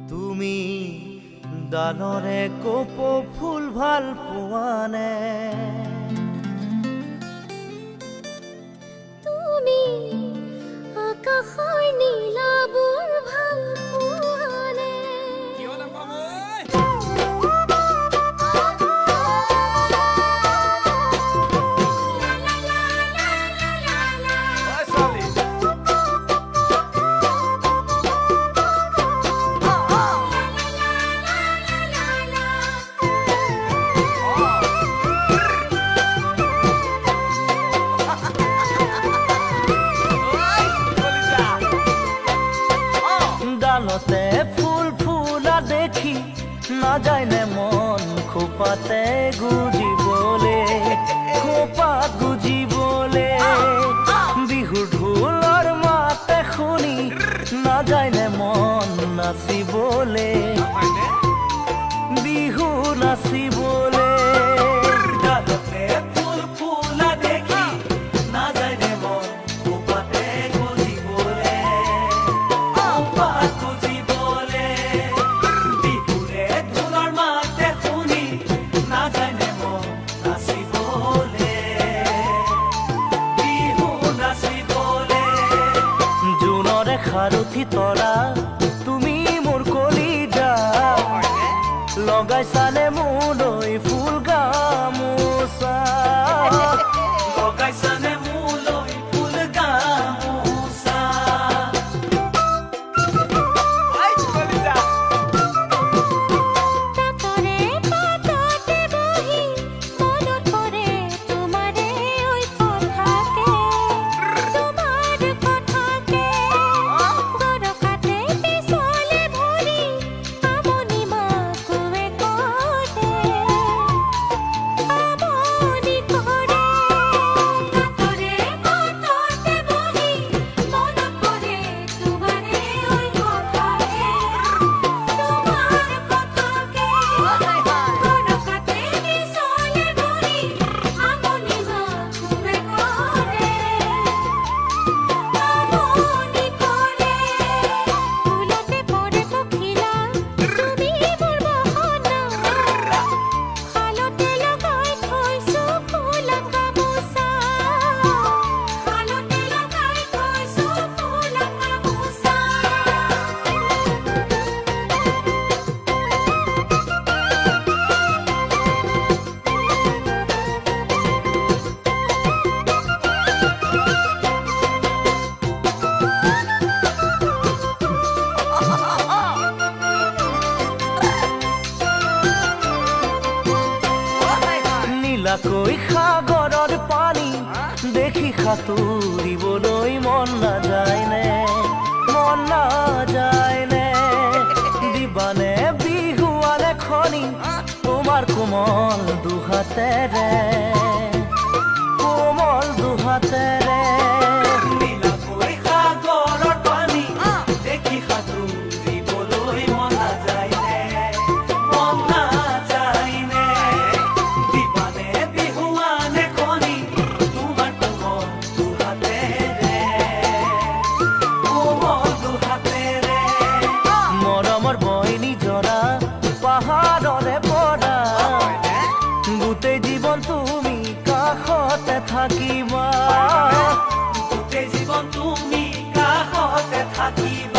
তুমি দানৰে কপৌ ফুল ভাল পোৱানে তুমি আকাশৰ নীলাবোৰ ভাল পোৱানে ডালতে ফুল ফুলা দেখি না যায় নে মন খোপাতে গুজিবলে খোপাত গুজিবলে বিহুৰ ঢোলৰ মাতে শুনি না যায় নে মন নাচিবলে বিহু নাচিবলে ডালতে ফুল ফুলা দেখি না যায় নে মন খোপাতে গুজিবলে খাৰুথি তৰা তুমি মোৰ কলিজা লগাইছানে মোলৈ ফুল গামোচা লগাইছানে মোলৈ ফুল গামোচা তাতৰে পাততে বহি মনত পৰে তোমাৰে ঐ কথাকে তোমাৰ কথাকে গৰকাতে পিছলে ভৰি আমনি মাকুৱে কৰে আমনি কৰে তাতৰে পাততে বহি মনত পৰে তোমাৰে ঐ কথাকে তোমাৰ কথাকে গৰকাতে পিছলে ভৰি আমনি মাকুৱে কৰে আমনি কৰে ফুলতে পৰে পখিলা তুমি মোৰ বহনা শালতে লগাই থৈছো ফুল গামোচা শালতে লগাই থৈছো ফুল গামোচা নীলাকৈ সাগৰৰ পানী দেখি সাঁতুৰিবলৈ মন নাযায়নে মন নাযায়নে দিবানে বিহুৱানে খনি তোমাৰ কোমল দুহাতেৰে কোমল দুহাতেৰে নীলাকৈ সাগৰৰ পানী দেখি সাঁতুৰিবলৈ মন নাযায়নে মন নাযায়নে দিবানে বিহুৱানে খনি তোমাৰ কোমল দুহাতেৰে কোমল দুহাতেৰে মৰমৰ বইনী জৰা পাহাৰৰে পৰা গোটেই জীৱন তুমি কাষতে থাকিবা গোটেই জীৱন তুমি কাষতে থাকিবা